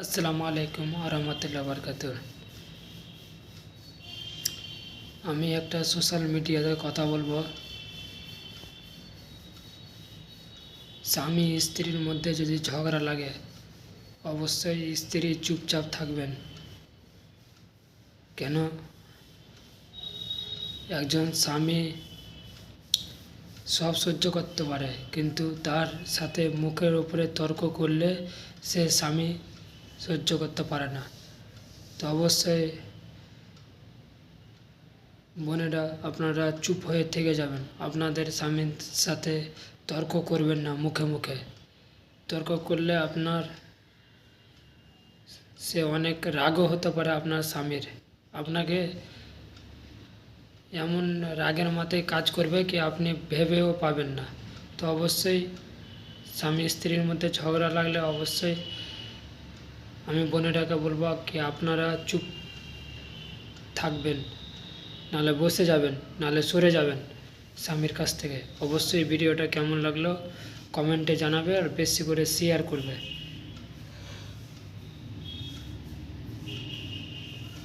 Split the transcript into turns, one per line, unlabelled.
আসসালামু আলাইকুম আরহামতুল্লাহ বারকাতুহ। আমি একটা সোশ্যাল মিডিয়াতে কথা বলবো। স্বামী স্ত্রীর মধ্যে যদি ঝগড়া লাগে, অবশ্যই স্ত্রী চুপচাপ থাকবেন। কেন? একজন স্বামী সব সহ্য করতে পারে, কিন্তু তার সাথে মুখের উপরে তর্ক করলে সে স্বামী সহ্য করতে পারে না। তো অবশ্যই বোনেরা, আপনারা চুপ হয়ে থেকে যাবেন। আপনাদের স্বামীর সাথে তর্ক করবেন না মুখে মুখে। তর্ক করলে সে অনেক রাগও হতে পারে আপনার স্বামীর। আপনাকে এমন রাগের মাথায় কাজ করবে কি আপনি ভেবেও পাবেন না। তো অবশ্যই স্বামী স্ত্রীর মধ্যে ঝগড়া লাগলে অবশ্যই আমি বোনেরাকে বলবো কি আপনারা চুপ থাকবেন, নাহলে বসে যাবেন, নাহলে সরে যাবেন স্বামীর কাছ থেকে। অবশ্যই ভিডিওটা কেমন লাগলো কমেন্টে জানাবে, আর বেশি করে শেয়ার করবে।